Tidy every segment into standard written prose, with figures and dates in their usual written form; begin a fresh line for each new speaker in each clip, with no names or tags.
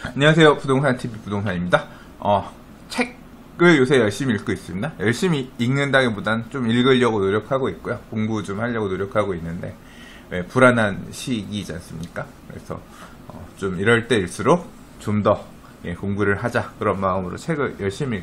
안녕하세요. 부동산TV 부동산입니다. 책을 요새 열심히 읽고 있습니다. 열심히 읽는다기보단 좀 읽으려고 노력하고 있고요. 공부 좀 하려고 노력하고 있는데 불안한 시기이지 않습니까? 그래서 좀 이럴 때일수록 좀 더 공부를 하자 그런 마음으로 책을 열심히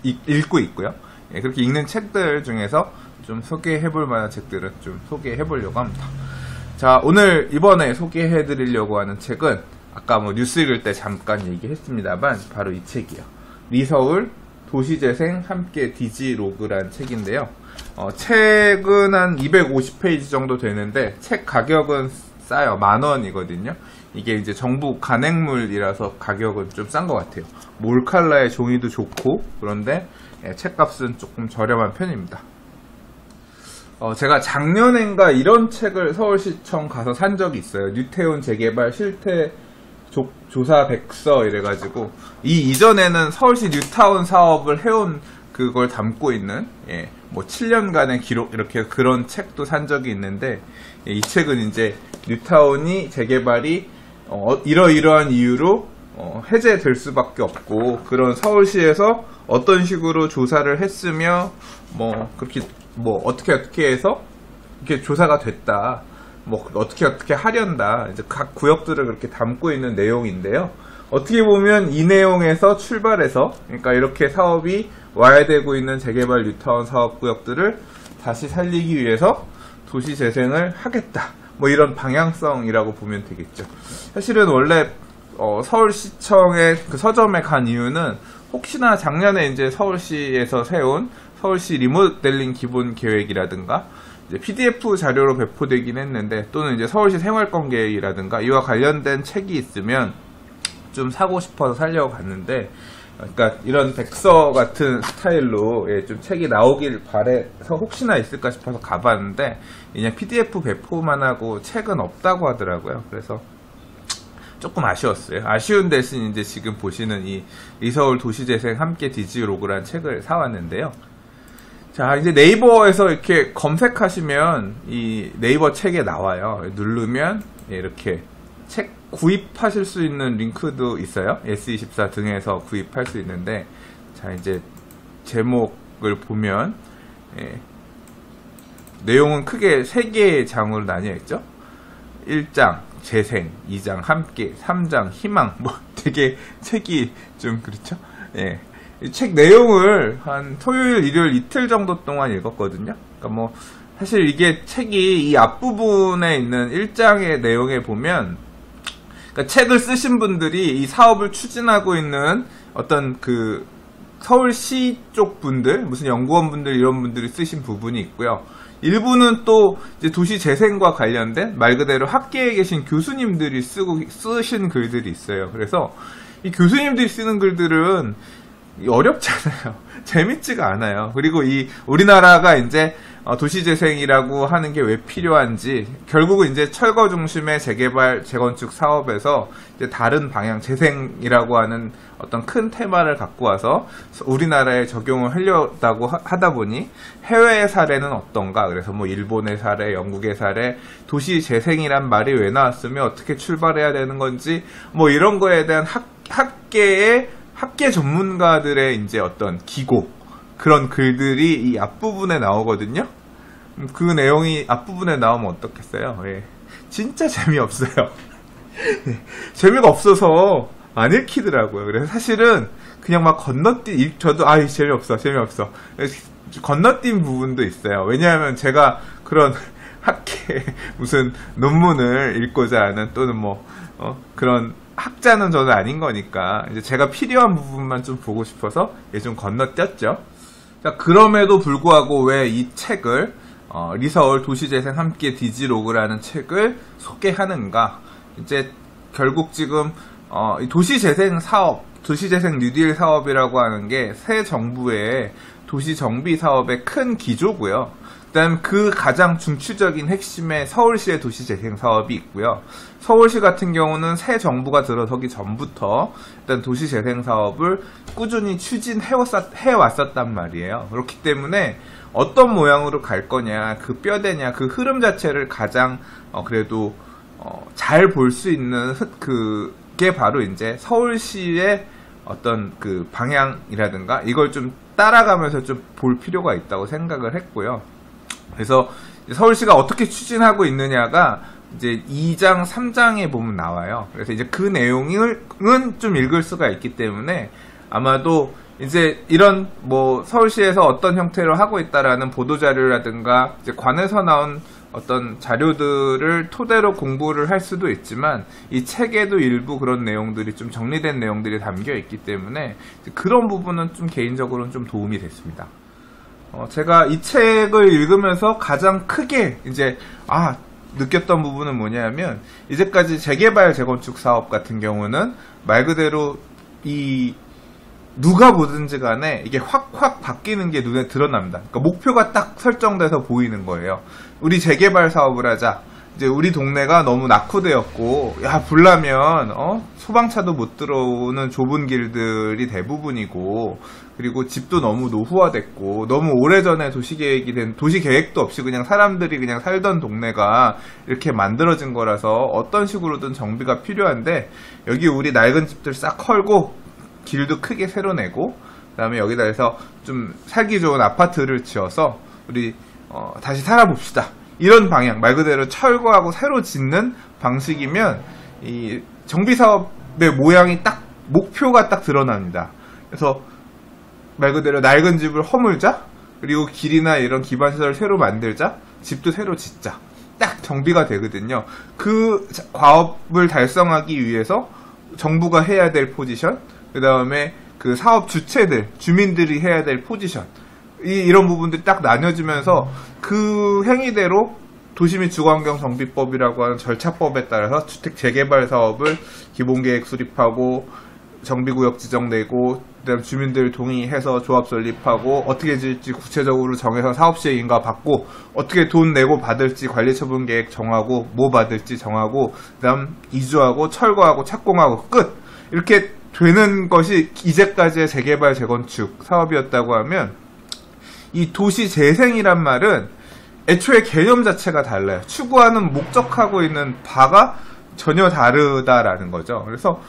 읽고 있고요. 그렇게 읽는 책들 중에서 좀 소개해볼 만한 책들은 좀 소개해보려고 합니다. 자, 이번에 소개해드리려고 하는 책은 아까 뉴스 읽을 때 잠깐 얘기했습니다만 바로 이 책이요. 리서울 도시재생 함께 디지로그란 책인데요. 책은 한 250페이지 정도 되는데 책 가격은 싸요. 10,000원이거든요. 이게 이제 정부 간행물이라서 가격은 좀 싼 것 같아요. 몰칼라의 종이도 좋고 그런데 책값은 조금 저렴한 편입니다. 제가 작년엔가 이런 책을 서울시청 가서 산 적이 있어요. 뉴태운 재개발 실태 조사 백서 이래가지고 이전에는 서울시 뉴타운 사업을 해온 그걸 담고 있는 7년간의 기록 이렇게 그런 책도 산 적이 있는데 이 책은 이제 뉴타운이 재개발이 이러이러한 이유로 해제될 수밖에 없고 그런 서울시에서 어떤 식으로 조사를 했으며 그렇게 어떻게 해서 이렇게 조사가 됐다. 어떻게 하련다. 이제 각 구역들을 그렇게 담고 있는 내용인데요. 어떻게 보면 이 내용에서 출발해서, 그러니까 이렇게 사업이 와야 되고 있는 재개발 뉴타운 사업 구역들을 다시 살리기 위해서 도시 재생을 하겠다. 이런 방향성이라고 보면 되겠죠. 사실은 원래, 서울시청의 그 서점에 간 이유는 혹시나 작년에 이제 서울시에서 세운 서울시 리모델링 기본 계획이라든가 이제 PDF 자료로 배포되긴 했는데 또는 이제 서울시 생활권 계획이라든가 이와 관련된 책이 있으면 좀 사고 싶어서 사려고 갔는데 그러니까 이런 백서 같은 스타일로 좀 책이 나오길 바래서 혹시나 있을까 싶어서 가봤는데 그냥 PDF 배포만 하고 책은 없다고 하더라고요. 그래서 조금 아쉬웠어요. 아쉬운 대신 이제 지금 보시는 이 리서울 도시재생 함께 디지로그란 책을 사왔는데요. 자, 이제 네이버에서 이렇게 검색하시면 이 네이버 책에 나와요. 누르면 이렇게 책 구입하실 수 있는 링크도 있어요. S24 등에서 구입할 수 있는데, 자, 이제 제목을 보면, 내용은 크게 3개의 장으로 나뉘어 있죠. 1장, 재생, 2장, 함께, 3장, 희망, 되게 책이 좀 그렇죠? 이 책 내용을 한 토요일, 일요일 이틀 정도 동안 읽었거든요. 그러니까 사실 이게 책이 이 앞부분에 있는 1장의 내용에 보면, 그러니까 책을 쓰신 분들이 이 사업을 추진하고 있는 어떤 그 서울시 쪽 분들, 무슨 연구원 분들 이런 분들이 쓰신 부분이 있고요. 일부는 또 이제 도시 재생과 관련된 말 그대로 학계에 계신 교수님들이 쓰신 글들이 있어요. 그래서 이 교수님들이 쓰는 글들은 어렵잖아요. 재밌지가 않아요. 그리고 우리나라가 이제 도시재생이라고 하는 게 왜 필요한지, 결국은 이제 철거 중심의 재개발, 재건축 사업에서 이제 다른 방향, 재생이라고 하는 어떤 큰 테마를 갖고 와서 우리나라에 적용을 하려고 하다 보니 해외의 사례는 어떤가, 그래서 일본의 사례, 영국의 사례, 도시재생이란 말이 왜 나왔으며 어떻게 출발해야 되는 건지, 이런 거에 대한 학계 전문가들의 이제 어떤 기고, 그런 글들이 이 앞부분에 나오거든요. 그 내용이 앞부분에 나오면 어떻겠어요? 진짜 재미없어요. 재미가 없어서 안 읽히더라고요. 그래서 사실은 그냥 저도 재미없어. 건너뛴 부분도 있어요. 왜냐하면 제가 그런 학계 무슨 논문을 읽고자 하는 또는 그런 학자는 저는 아닌 거니까 이제 제가 필요한 부분만 좀 보고 싶어서 좀 건너뛰었죠. 자, 그럼에도 불구하고 왜 이 책을 리서울 도시재생 함께 디지로그라는 책을 소개하는가? 이제 결국 지금 도시재생 사업, 도시재생 뉴딜 사업이라고 하는 게 새 정부의 도시정비 사업의 큰 기조고요. 그다음 그 가장 중추적인 핵심의 서울시의 도시재생 사업이 있고요. 서울시 같은 경우는 새 정부가 들어서기 전부터 일단 도시재생 사업을 꾸준히 추진해왔었단 말이에요. 그렇기 때문에 어떤 모양으로 갈 거냐, 그 뼈대냐, 그 흐름 자체를 가장 그래도 잘 볼 수 있는 그 게 바로 이제 서울시의 어떤 그 방향이라든가 이걸 좀 따라가면서 좀 볼 필요가 있다고 생각을 했고요. 그래서 서울시가 어떻게 추진하고 있느냐가 이제 2장, 3장에 보면 나와요. 그래서 이제 그 내용은 좀 읽을 수가 있기 때문에 아마도 이제 이런 뭐 서울시에서 어떤 형태로 하고 있다라는 보도자료라든가 이제 관에서 나온 어떤 자료들을 토대로 공부를 할 수도 있지만 이 책에도 일부 그런 내용들이 좀 정리된 내용들이 담겨 있기 때문에 그런 부분은 좀 개인적으로는 좀 도움이 됐습니다. 제가 이 책을 읽으면서 가장 크게 이제 느꼈던 부분은 뭐냐면 이제까지 재개발 재건축 사업 같은 경우는 말 그대로 누가 보든지 간에 이게 확 바뀌는 게 눈에 드러납니다. 그러니까 목표가 딱 설정돼서 보이는 거예요. 우리 재개발 사업을 하자. 이제 우리 동네가 너무 낙후되었고, 불나면, 소방차도 못 들어오는 좁은 길들이 대부분이고, 그리고 집도 너무 노후화됐고, 너무 오래전에 도시계획도 없이 그냥 사람들이 그냥 살던 동네가 이렇게 만들어진 거라서 어떤 식으로든 정비가 필요한데, 여기 우리 낡은 집들 싹 헐고, 길도 크게 새로 내고, 그 다음에 여기다 해서 좀 살기 좋은 아파트를 지어서, 우리, 다시 살아봅시다. 이런 방향, 말 그대로 철거하고 새로 짓는 방식이면 이 정비사업의 모양이 목표가 딱 드러납니다. 그래서 말 그대로 낡은 집을 허물자, 그리고 길이나 이런 기반시설을 새로 만들자, 집도 새로 짓자. 딱 정비가 되거든요. 그 과업을 달성하기 위해서 정부가 해야 될 포지션, 그 다음에 그 사업 주체들, 주민들이 해야 될 포지션, 이런 부분들이 딱 나뉘어지면서 그 행위대로 도시및 주거환경정비법이라고 하는 절차법에 따라서 주택 재개발 사업을 기본계획 수립하고 정비구역 지정내고 그다음 주민들 동의해서 조합 설립하고 어떻게 지을지 구체적으로 정해서 사업시행 인가 받고 어떻게 돈 내고 받을지 관리처분계획 정하고 뭐 받을지 정하고 그다음 이주하고 철거하고 착공하고 끝! 이렇게 되는 것이 이제까지의 재개발 재건축 사업이었다고 하면 이 도시 재생이란 말은 애초에 개념 자체가 달라요. 추구하는 목적하고 있는 바가 전혀 다르다라는 거죠. 그래서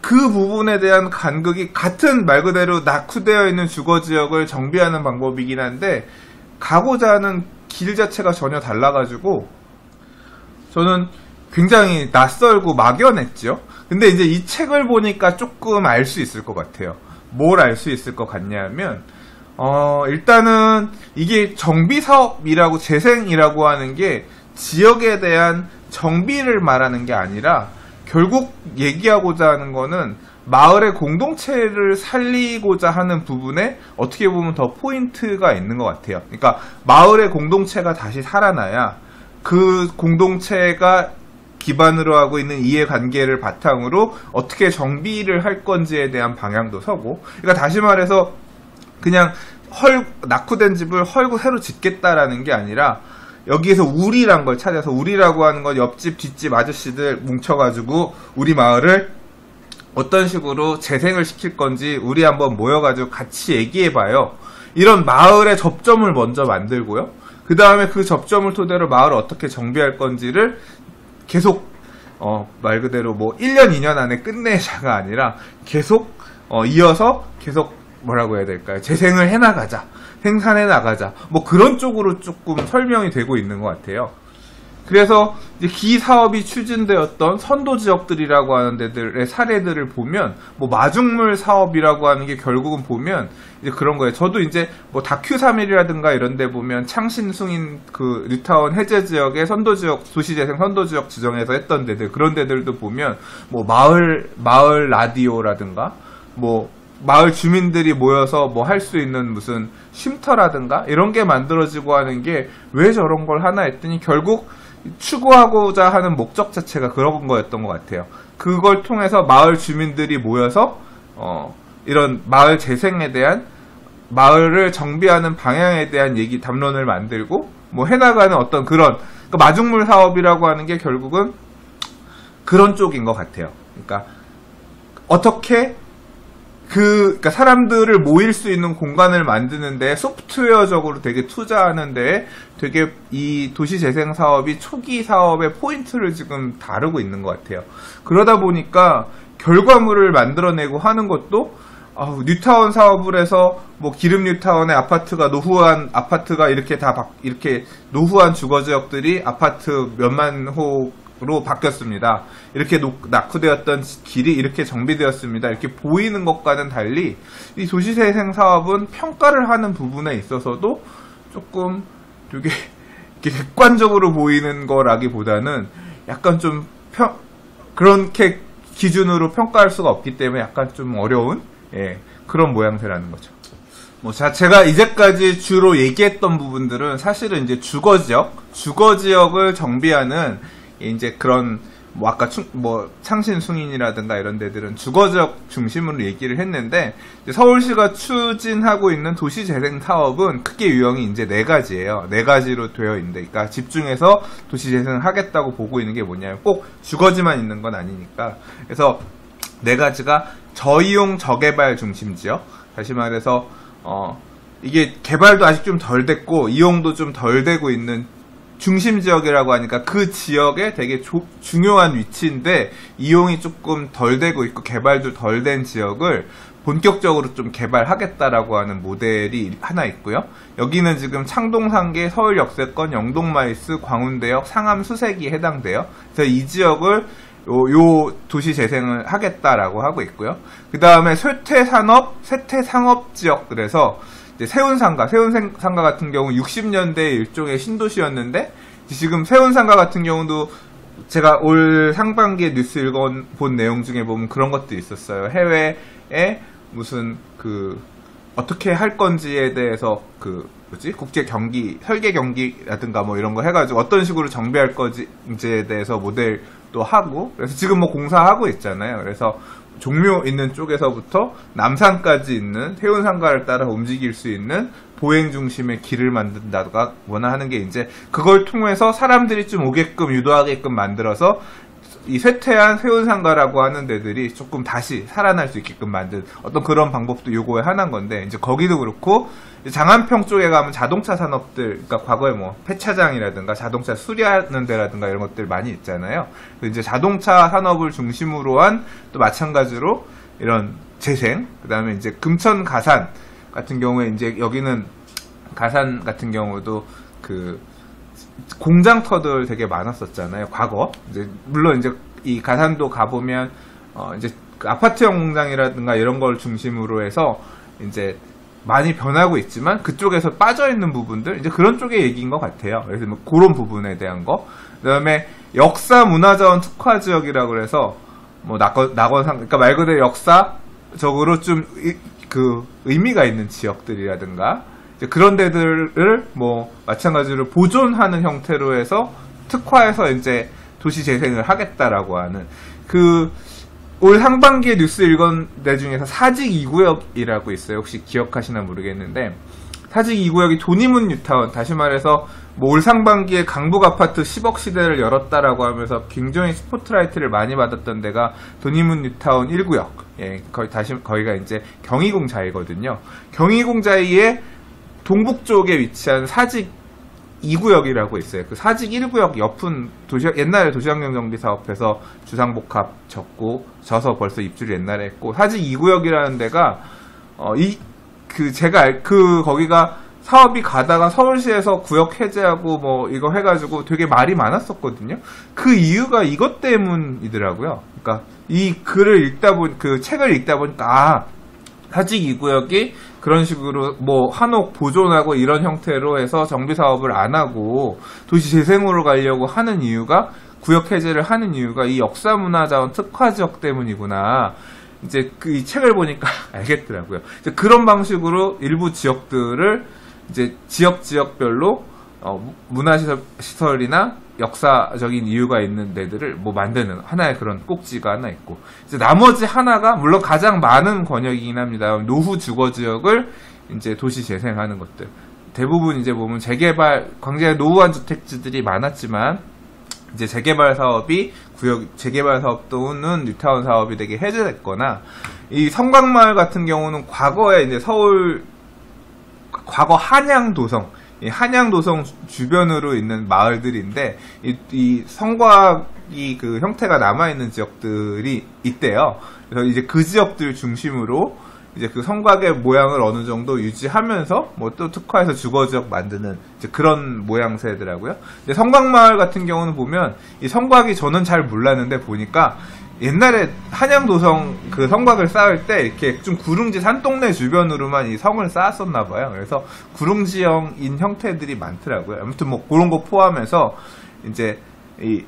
그 부분에 대한 간극이 같은 말 그대로 낙후되어 있는 주거지역을 정비하는 방법이긴 한데 가고자 하는 길 자체가 전혀 달라가지고 저는 굉장히 낯설고 막연했죠. 근데 이제 이 책을 보니까 조금 알 수 있을 것 같아요. 뭘 알 수 있을 것 같냐면 일단은 이게 정비사업이라고 재생이라고 하는 게 지역에 대한 정비를 말하는 게 아니라 결국 얘기하고자 하는 거는 마을의 공동체를 살리고자 하는 부분에 어떻게 보면 더 포인트가 있는 것 같아요. 그러니까 마을의 공동체가 다시 살아나야 그 공동체가 기반으로 하고 있는 이해관계를 바탕으로 어떻게 정비를 할 건지에 대한 방향도 서고, 그러니까 다시 말해서 그냥 낙후된 집을 헐고 새로 짓겠다라는 게 아니라 여기에서 우리란 걸 찾아서 우리라고 하는 건 옆집 뒷집 아저씨들 뭉쳐가지고 우리 마을을 어떤 식으로 재생을 시킬 건지 우리 한번 모여가지고 같이 얘기해봐요. 이런 마을의 접점을 먼저 만들고요. 그 다음에 그 접점을 토대로 마을을 어떻게 정비할 건지를 계속 말 그대로 뭐 1년 2년 안에 끝내자가 아니라 계속 이어서 계속 뭐라고 해야 될까요? 재생을 해나가자, 생산해 나가자, 뭐 그런 쪽으로 조금 설명이 되고 있는 것 같아요. 그래서 이제 기 사업이 추진되었던 선도 지역들이라고 하는 데들의 사례들을 보면 뭐 마중물 사업이라고 하는 게 결국은 보면 이제 그런 거예요. 저도 이제 뭐 다큐 3일이라든가 이런 데 보면 창신 숭인 그 뉴타운 해제 지역의 선도 지역, 도시재생 선도 지역 지정해서 했던 데들, 그런 데들도 보면 뭐 마을 라디오라든가 뭐 마을 주민들이 모여서 뭐 할 수 있는 무슨 쉼터라든가 이런 게 만들어지고 하는 게 왜 저런 걸 하나 했더니 결국 추구하고자 하는 목적 자체가 그런 거였던 것 같아요. 그걸 통해서 마을 주민들이 모여서 이런 마을 재생에 대한 마을을 정비하는 방향에 대한 담론을 만들고 뭐 해나가는 어떤 그런 그러니까 마중물 사업이라고 하는 게 결국은 그런 쪽인 것 같아요. 그러니까 어떻게 그러니까 사람들을 모일 수 있는 공간을 만드는데 소프트웨어적으로 되게 투자하는데 되게 이 도시재생 사업이 초기 사업의 포인트를 지금 다루고 있는 것 같아요. 그러다 보니까 결과물을 만들어내고 하는 것도 뉴타운 사업을 해서 뭐 기름 뉴타운의 아파트가 노후한 아파트가 이렇게 이렇게 노후한 주거 지역들이 아파트 몇만 호로 바뀌었습니다. 이렇게 낙후되었던 길이 이렇게 정비되었습니다. 이렇게 보이는 것과는 달리 이 도시재생 사업은 평가를 하는 부분에 있어서도 조금 되게 객관적으로 보이는 거라기보다는 약간 좀 그렇게 기준으로 평가할 수가 없기 때문에 약간 좀 어려운 그런 모양새라는 거죠. 제가 이제까지 주로 얘기했던 부분들은 사실은 이제 주거지역을 정비하는 이제 그런 아까 창신숭인이라든가 이런 데들은 주거지역 중심으로 얘기를 했는데, 서울시가 추진하고 있는 도시재생 사업은 크게 유형이 이제 4가지예요. 4가지로 되어 있는데, 그러니까 집중해서 도시재생을 하겠다고 보고 있는 게 뭐냐면 꼭 주거지만 있는 건 아니니까. 그래서 4가지가 저이용 저개발 중심 지역. 다시 말해서 이게 개발도 아직 좀 덜 됐고 이용도 좀 덜 되고 있는 중심 지역이라고 하니까 그 지역에 되게 중요한 위치인데 이용이 조금 덜 되고 있고 개발도 덜 된 지역을 본격적으로 좀 개발하겠다라고 하는 모델이 하나 있고요. 여기는 지금 창동상계, 서울역세권, 영동마이스, 광운대역, 상암, 수색이 해당돼요. 그래서 이 지역을 요 도시 재생을 하겠다라고 하고 있고요. 그 다음에 쇠퇴상업 지역들에서 이제 세운상가 같은 경우 60년대 일종의 신도시였는데, 지금 세운상가 같은 경우도 제가 올 상반기에 뉴스 본 내용 중에 보면 그런 것도 있었어요. 해외에 무슨 어떻게 할 건지에 대해서 국제 경기, 설계 경기라든가 뭐 이런 거 해가지고 어떤 식으로 정비할 건지에 대해서 모델도 하고, 그래서 지금뭐 공사하고 있잖아요. 그래서 종묘 있는 쪽에서부터 남산까지 있는 세운상가를 따라 움직일 수 있는 보행 중심의 길을 만든다거나 하는 게 이제 그걸 통해서 사람들이 좀 오게끔 유도하게끔 만들어서 이 쇠퇴한 세운상가라고 하는 데들이 조금 다시 살아날 수 있게끔 만든 어떤 그런 방법도 요거의 하나인 건데, 이제 거기도 그렇고 장안평 쪽에 가면 자동차 산업들, 그러니까 과거에 뭐 폐차장이라든가 자동차 수리하는 데라든가 이런 것들 많이 있잖아요. 이제 자동차 산업을 중심으로 한 또 마찬가지로 이런 재생, 그 다음에 이제 금천 가산 같은 경우에 이제 여기는 가산 같은 경우도 공장터들 되게 많았었잖아요, 과거. 이제 물론 이제 이 가산도 가보면 이제 아파트형 공장이라든가 이런 걸 중심으로 해서 이제 많이 변하고 있지만 그쪽에서 빠져 있는 부분들, 이제 그런 쪽의 얘기인 것 같아요. 그래서 뭐 그런 부분에 대한 거. 그다음에 역사 문화자원 특화 지역이라고 그래서 뭐 낙원상, 그러니까 말 그대로 역사적으로 좀 의미가 있는 지역들이라든가 그런 데들을 뭐 마찬가지로 보존하는 형태로 해서 특화해서 이제 도시 재생을 하겠다라고 하는 올 상반기에 뉴스 읽은 데 중에서 사직 2구역이라고 있어요. 혹시 기억하시나 모르겠는데, 사직 2구역이 도니문 뉴타운, 다시 말해서 뭐 올 상반기에 강북 아파트 10억 시대를 열었다라고 하면서 굉장히 스포트라이트를 많이 받았던 데가 도니문 뉴타운 1구역. 거기가 이제 경희궁자이거든요. 경희궁자이의 동북 쪽에 위치한 사직 2구역이라고 있어요. 그 사직 1구역 옆은 옛날에 도시환경 정비 사업에서 주상복합 져서 벌써 입주를 옛날에 했고, 사직 2구역이라는 데가 거기가 사업이 가다가 서울시에서 구역 해제하고 뭐 이거 해가지고 되게 말이 많았었거든요. 그 이유가 이것 때문이더라고요. 그러니까 이 책을 읽다 보니까 사직 2구역이 그런 식으로 뭐 한옥 보존하고 이런 형태로 해서 정비 사업을 안 하고 도시 재생으로 가려고 하는 이유가, 구역 해제를 하는 이유가 이 역사문화자원 특화 지역 때문이구나. 이제 이 책을 보니까 알겠더라고요. 이제 그런 방식으로 일부 지역들을 이제 지역별로 문화시설이나 역사적인 이유가 있는 데들을 뭐 만드는 하나의 그런 꼭지가 하나 있고, 이제 나머지 하나가 물론 가장 많은 권역이긴 합니다. 노후 주거 지역을 이제 도시 재생하는 것들. 대부분 이제 보면 광장에 노후한 주택지들이 많았지만 이제 재개발 사업 또는 뉴타운 사업이 되게 해제됐거나, 이 성곽마을 같은 경우는 과거에 이제 과거 한양도성 주변으로 있는 마을들인데, 이 성곽 책이 그 형태가 남아있는 지역들이 있대요. 그래서 이제 그 지역들 중심으로 이제 그 성곽의 모양을 어느 정도 유지하면서 뭐 또 특화해서 주거지역 만드는 이제 그런 모양새더라고요. 근데 성곽마을 같은 경우는 보면 이 성곽이 저는 잘 몰랐는데 보니까 옛날에 한양도성 그 성곽을 쌓을 때 이렇게 좀 구릉지 산동네 주변으로만 이 성을 쌓았었나 봐요. 그래서 구릉지형인 형태들이 많더라고요. 아무튼 뭐 그런 거 포함해서 이제 이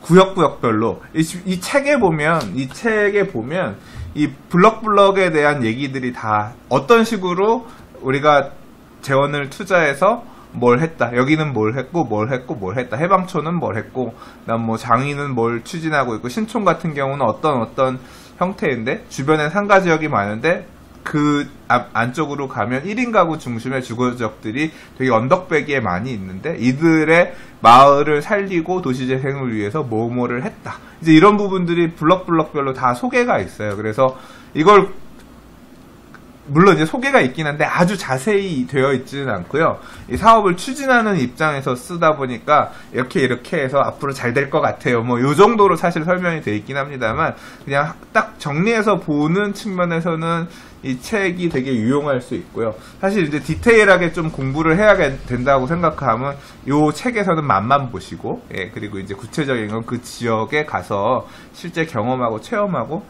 구역구역별로 이 책에 보면 이 블럭블럭에 대한 얘기들이 다 어떤 식으로 우리가 재원을 투자해서 뭘 했다. 여기는 뭘 했고 뭘 했다. 해방촌은 뭘 했고, 그다음 뭐 장위는 뭘 추진하고 있고, 신촌 같은 경우는 어떤 형태인데 주변에 상가 지역이 많은데 그 안쪽으로 가면 1인 가구 중심의 주거지역들이 되게 언덕배기에 많이 있는데 이들의 마을을 살리고 도시재생을 위해서 뭐뭐를 했다. 이제 이런 부분들이 블럭블럭별로 다 소개가 있어요. 그래서 이걸 물론 이제 소개가 있긴 한데 아주 자세히 되어 있지는 않고요. 이 사업을 추진하는 입장에서 쓰다 보니까 이렇게 해서 앞으로 잘 될 것 같아요. 뭐 요 정도로 사실 설명이 되어 있긴 합니다만 그냥 딱 정리해서 보는 측면에서는 이 책이 되게 유용할 수 있고요. 사실 이제 디테일하게 좀 공부를 해야 된다고 생각하면 요 책에서는 맛만 보시고, 그리고 이제 구체적인 건 그 지역에 가서 실제 경험하고 체험하고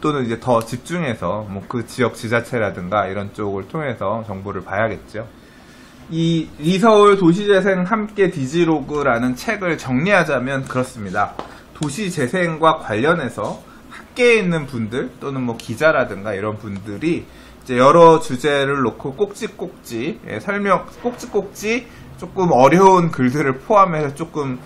또는 이제 더 집중해서 뭐 그 지역 지자체라든가 이런 쪽을 통해서 정보를 봐야겠죠. 이 리서울 도시재생 함께 디지로그라는 책을 정리하자면 그렇습니다. 도시재생과 관련해서 학계에 있는 분들 또는 뭐 기자라든가 이런 분들이 이제 여러 주제를 놓고 꼭지 조금 어려운 글들을 포함해서 조금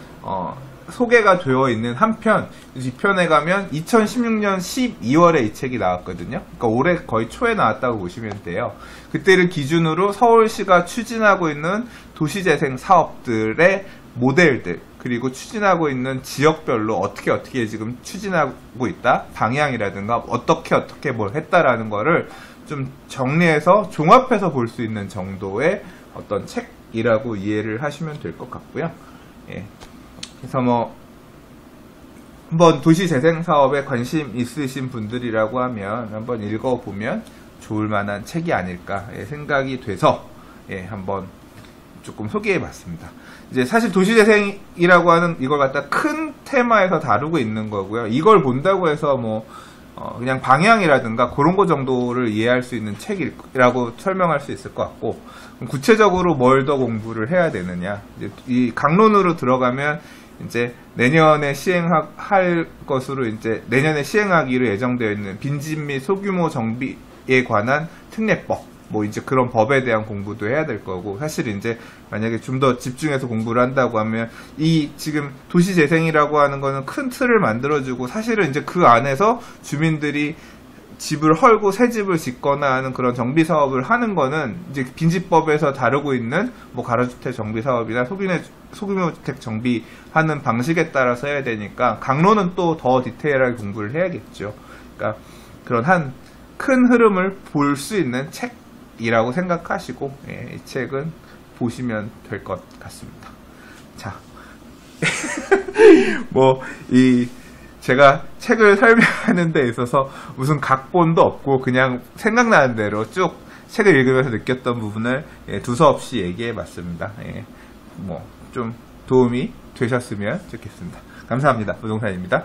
소개가 되어 있는 한편, 뒤편에 가면 2016년 12월에 이 책이 나왔거든요. 그러니까 올해 거의 초에 나왔다고 보시면 돼요. 그때를 기준으로 서울시가 추진하고 있는 도시재생 사업들의 모델들, 그리고 추진하고 있는 지역별로 어떻게 지금 추진하고 있다, 방향이라든가 어떻게 뭘 했다라는 거를 좀 정리해서 종합해서 볼 수 있는 정도의 어떤 책이라고 이해를 하시면 될 것 같고요. 그래서 뭐 한번 도시재생 사업에 관심 있으신 분들이라고 하면 한번 읽어보면 좋을 만한 책이 아닐까 생각이 돼서 한번 조금 소개해봤습니다. 이제 사실 도시재생이라고 하는 이걸 갖다 큰 테마에서 다루고 있는 거고요. 이걸 본다고 해서 뭐 그냥 방향이라든가 그런 거 정도를 이해할 수 있는 책이라고 설명할 수 있을 것 같고, 구체적으로 뭘 더 공부를 해야 되느냐, 이제 이 강론으로 들어가면 이제 내년에 시행할 것으로 이제 내년에 시행하기로 예정되어 있는 빈집 및 소규모 정비에 관한 특례법, 뭐 이제 그런 법에 대한 공부도 해야 될 거고, 사실 이제 만약에 좀 더 집중해서 공부를 한다고 하면 이 지금 도시재생이라고 하는 거는 큰 틀을 만들어주고, 사실은 이제 그 안에서 주민들이 집을 헐고 새 집을 짓거나 하는 그런 정비 사업을 하는 거는 이제 빈집법에서 다루고 있는 뭐 가로주택 정비 사업이나 소규모 주택 정비하는 방식에 따라서 해야 되니까 강론은 또 더 디테일하게 공부를 해야겠죠. 그러니까 그런 한 큰 흐름을 볼 수 있는 책이라고 생각하시고 이 책은 보시면 될 것 같습니다. 자, 제가 책을 설명하는 데 있어서 무슨 각본도 없고 그냥 생각나는 대로 쭉 책을 읽으면서 느꼈던 부분을 두서없이 얘기해 봤습니다. 뭐 좀 도움이 되셨으면 좋겠습니다. 감사합니다. 부동산입니다.